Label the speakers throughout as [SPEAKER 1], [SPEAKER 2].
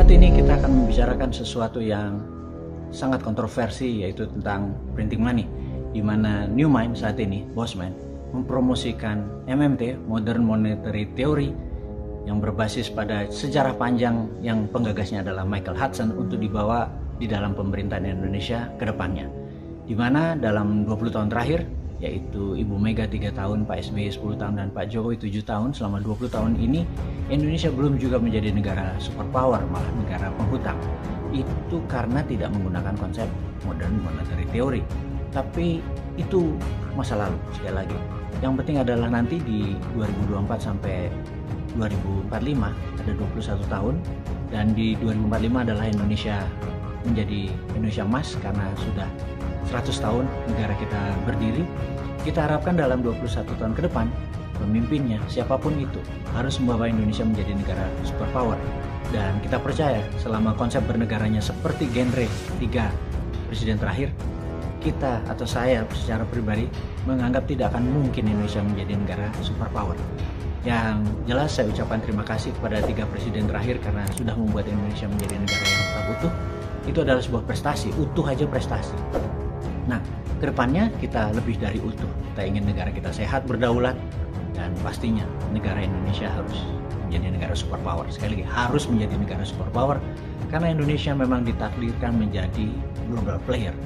[SPEAKER 1] Saat ini kita akan membicarakan sesuatu yang sangat kontroversi, yaitu tentang printing money, di mana Newmind saat ini, Bosman, mempromosikan MMT, Modern Monetary Theory, yang berbasis pada sejarah panjang yang penggagasnya adalah Michael Hudson untuk dibawa di dalam pemerintahan Indonesia ke depannya. Di mana dalam 20 tahun terakhir, yaitu Ibu Mega 3 tahun, Pak SBY 10 tahun, dan Pak Jokowi 7 tahun, selama 20 tahun ini Indonesia belum juga menjadi negara superpower, malah negara penghutang. Itu karena tidak menggunakan konsep Modern Monetary Theory. Tapi itu masa lalu, sekali lagi. Yang penting adalah nanti di 2024 sampai 2045 ada 21 tahun, dan di 2045 adalah Indonesia menjadi Indonesia emas karena sudah 100 tahun negara kita berdiri. Kita harapkan dalam 21 tahun ke depan, pemimpinnya siapapun itu harus membawa Indonesia menjadi negara superpower. Dan kita percaya selama konsep bernegaranya seperti genre 3 presiden terakhir, kita atau saya secara pribadi menganggap tidak akan mungkin Indonesia menjadi negara superpower. Yang jelas saya ucapkan terima kasih kepada 3 presiden terakhir karena sudah membuat Indonesia menjadi negara yang tetap utuh. Itu adalah sebuah prestasi, utuh aja prestasi. Nah, kedepannya kita lebih dari utuh. Kita ingin negara kita sehat, berdaulat, dan pastinya negara Indonesia harus menjadi negara superpower. Sekali lagi, harus menjadi negara superpower karena Indonesia memang ditakdirkan menjadi global player.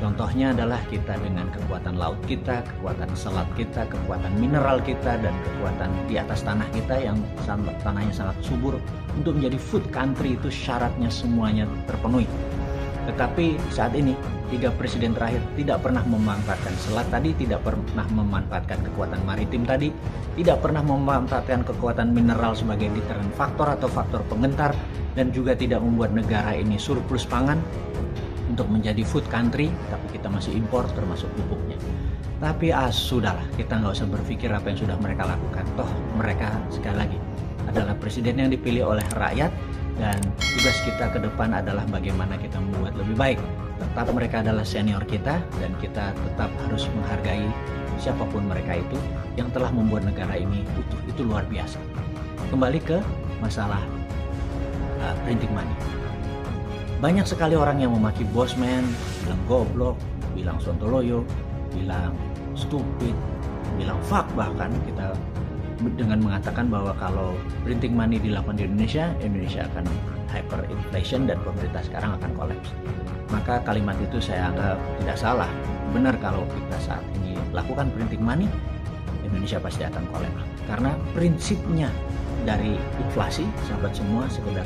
[SPEAKER 1] Contohnya adalah kita dengan kekuatan laut kita, kekuatan selat kita, kekuatan mineral kita, dan kekuatan di atas tanah kita yang tanahnya sangat subur. Untuk menjadi food country itu syaratnya semuanya terpenuhi. Tetapi saat ini 3 presiden terakhir tidak pernah memanfaatkan selat tadi, tidak pernah memanfaatkan kekuatan maritim tadi, tidak pernah memanfaatkan kekuatan mineral sebagai deterrent faktor atau faktor penggentar, dan juga tidak membuat negara ini surplus pangan untuk menjadi food country, tapi kita masih impor termasuk pupuknya. Tapi sudahlah, kita nggak usah berpikir apa yang sudah mereka lakukan. Toh mereka sekali lagi adalah presiden yang dipilih oleh rakyat, dan tugas kita ke depan adalah bagaimana kita membuat lebih baik. Tetap mereka adalah senior kita, dan kita tetap harus menghargai siapapun mereka itu yang telah membuat negara ini utuh. Itu luar biasa. Kembali ke masalah printing money. Banyak sekali orang yang memaki Bosman, bilang goblok, bilang sontoloyo, bilang stupid, bilang fuck, bahkan kita dengan mengatakan bahwa kalau printing money dilakukan di Indonesia, Indonesia akan hyperinflation dan pemerintah sekarang akan kolaps. Maka kalimat itu saya anggap tidak salah. Benar, kalau kita saat ini lakukan printing money, Indonesia pasti akan kolaps. Karena prinsipnya dari inflasi, sahabat semua, sekedar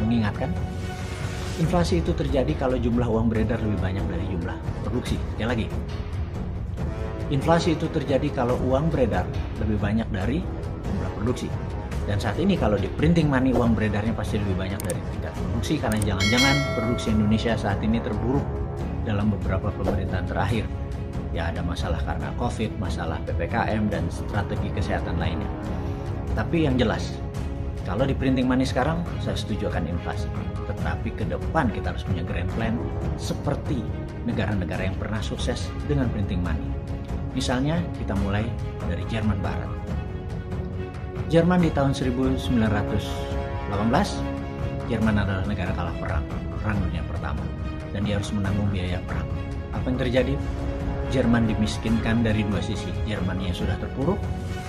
[SPEAKER 1] mengingatkan, inflasi itu terjadi kalau jumlah uang beredar lebih banyak dari jumlah produksi. Sekali lagi, inflasi itu terjadi kalau uang beredar lebih banyak dari jumlah produksi. Dan saat ini kalau di printing money, uang beredarnya pasti lebih banyak dari tingkat produksi, karena jangan-jangan produksi Indonesia saat ini terburuk dalam beberapa pemerintahan terakhir. Ya, ada masalah karena COVID, masalah PPKM, dan strategi kesehatan lainnya. Tapi yang jelas, kalau di printing money sekarang, saya setuju akan inflasi. Tetapi ke depan kita harus punya grand plan seperti negara-negara yang pernah sukses dengan printing money. Misalnya kita mulai dari Jerman Barat. Jerman di tahun 1918, Jerman adalah negara kalah perang dunia pertama, dan dia harus menanggung biaya perang. Apa yang terjadi? Jerman dimiskinkan dari dua sisi. Jermannya sudah terpuruk,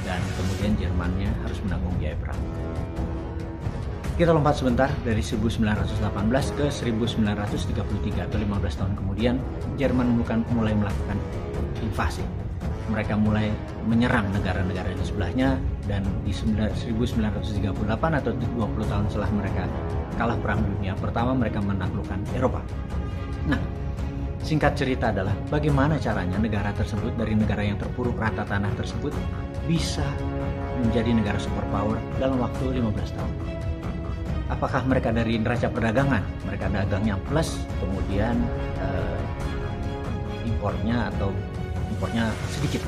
[SPEAKER 1] dan kemudian Jermannya harus menanggung biaya perang. Kita lompat sebentar dari 1918 ke 1933 atau 15 tahun kemudian, Jerman mulai melakukan invasi. Mereka mulai menyerang negara-negara di sebelahnya, dan di 1938 atau 20 tahun setelah mereka kalah perang dunia pertama, mereka menaklukkan Eropa. Nah, singkat cerita adalah bagaimana caranya negara tersebut, dari negara yang terpuruk rata tanah tersebut, bisa menjadi negara superpower dalam waktu 15 tahun. Apakah mereka dari neraca perdagangan? Mereka dagangnya plus, kemudian impornya sedikit.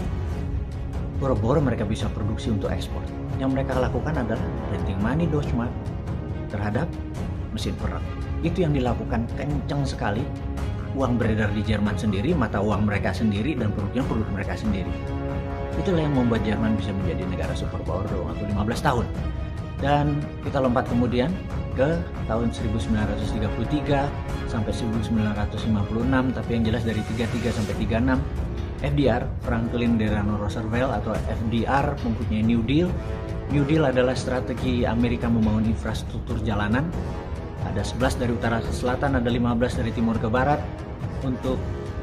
[SPEAKER 1] Boro-boro mereka bisa produksi untuk ekspor. Yang mereka lakukan adalah printing money, Deutschmark, terhadap mesin perang. Itu yang dilakukan kencang sekali. Uang beredar di Jerman sendiri, mata uang mereka sendiri, dan produk mereka sendiri. Itulah yang membuat Jerman bisa menjadi negara superpower dalam waktu 15 tahun. Dan kita lompat kemudian ke tahun 1933 sampai 1956, tapi yang jelas dari 33 sampai 36 FDR, Franklin Delano Roosevelt atau FDR, mempunyai New Deal. New Deal adalah strategi Amerika membangun infrastruktur jalanan. Ada 11 dari utara ke selatan, ada 15 dari timur ke barat, untuk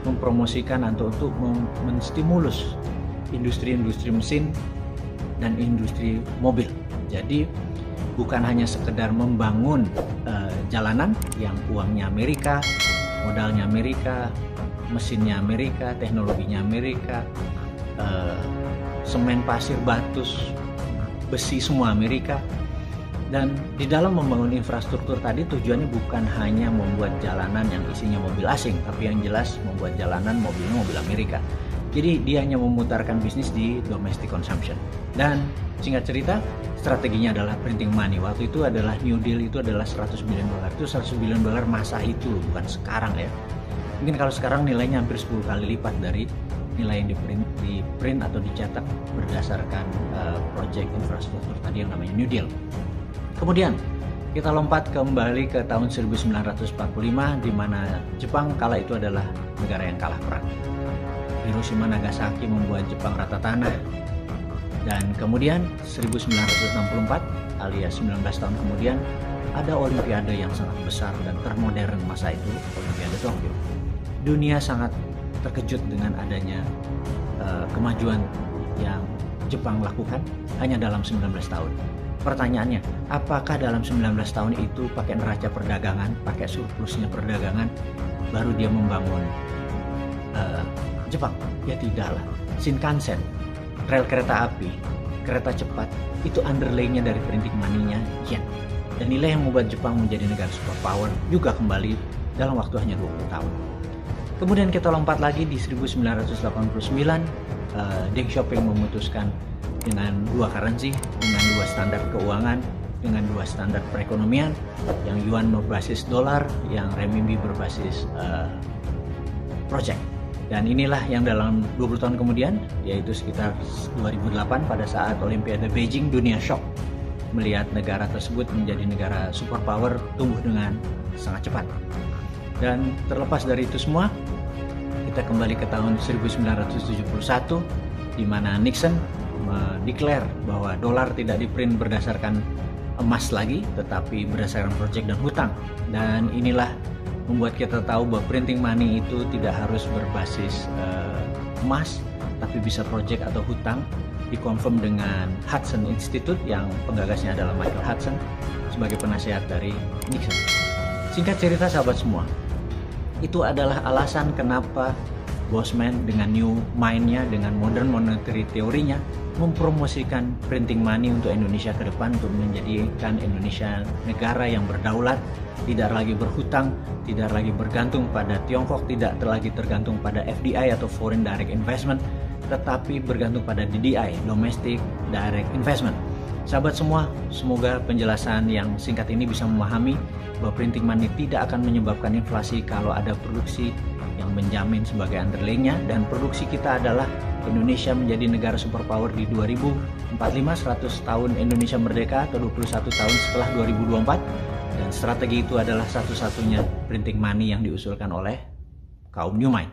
[SPEAKER 1] mempromosikan atau untuk menstimulus industri-industri mesin dan industri mobil. Jadi bukan hanya sekedar membangun jalanan yang uangnya Amerika, modalnya Amerika, mesinnya Amerika, teknologinya Amerika, semen, pasir, batu, besi semua Amerika. Dan di dalam membangun infrastruktur tadi tujuannya bukan hanya membuat jalanan yang isinya mobil asing, tapi yang jelas membuat jalanan mobilnya mobil Amerika. Jadi dia hanya memutarkan bisnis di domestic consumption. Dan singkat cerita, strateginya adalah printing money. Waktu itu adalah New Deal itu adalah $100 billion. Itu $100 billion masa itu, bukan sekarang ya. Mungkin kalau sekarang nilainya hampir 10 kali lipat dari nilai yang di print atau dicetak berdasarkan proyek infrastruktur tadi yang namanya New Deal. Kemudian kita lompat kembali ke tahun 1945, di mana Jepang kala itu adalah negara yang kalah perang. Hiroshima Nagasaki membuat Jepang rata tanah. Dan kemudian 1964 alias 19 tahun kemudian ada olimpiade yang sangat besar dan termodern masa itu, Olimpiade Tokyo. Dunia sangat terkejut dengan adanya kemajuan yang Jepang lakukan hanya dalam 19 tahun. Pertanyaannya, apakah dalam 19 tahun itu pakai neraca perdagangan, pakai surplusnya perdagangan, baru dia membangun Jepang? Ya tidaklah. Shinkansen, rel kereta api, kereta cepat, itu underlay-nya dari printing money-nya yen. Dan nilai yang membuat Jepang menjadi negara superpower juga kembali dalam waktu hanya 20 tahun. Kemudian kita lompat lagi di 1989, Deng Xiaoping memutuskan dengan dua currency, dengan dua standar keuangan, dengan dua standar perekonomian, yang yuan berbasis dolar, yang renminbi berbasis project. Dan inilah yang dalam 20 tahun kemudian, yaitu sekitar 2008 pada saat Olimpiade Beijing, dunia shock melihat negara tersebut menjadi negara superpower, tumbuh dengan sangat cepat. Dan terlepas dari itu semua, kita kembali ke tahun 1971, di mana Nixon mendeklar bahwa dolar tidak diprint berdasarkan emas lagi, tetapi berdasarkan proyek dan hutang. Dan inilah membuat kita tahu bahwa printing money itu tidak harus berbasis emas, tapi bisa proyek atau hutang. Dikonfirm dengan Hudson Institute yang penggagasnya adalah Michael Hudson sebagai penasihat dari Nixon. Singkat cerita sahabat semua, itu adalah alasan kenapa Bosman dengan new mind-nya, dengan modern monetary teorinya, mempromosikan printing money untuk Indonesia ke depan, untuk menjadikan Indonesia negara yang berdaulat, tidak lagi berhutang, tidak lagi bergantung pada Tiongkok, tidak lagi tergantung pada FDI atau Foreign Direct Investment, tetapi bergantung pada DDI, Domestic Direct Investment. Sahabat semua, semoga penjelasan yang singkat ini bisa memahami bahwa printing money tidak akan menyebabkan inflasi kalau ada produksi yang menjamin sebagai underlay-nya, dan produksi kita adalah Indonesia menjadi negara superpower di 2045, 100 tahun Indonesia merdeka atau 21 tahun setelah 2024, dan strategi itu adalah satu-satunya printing money yang diusulkan oleh kaum New Mind.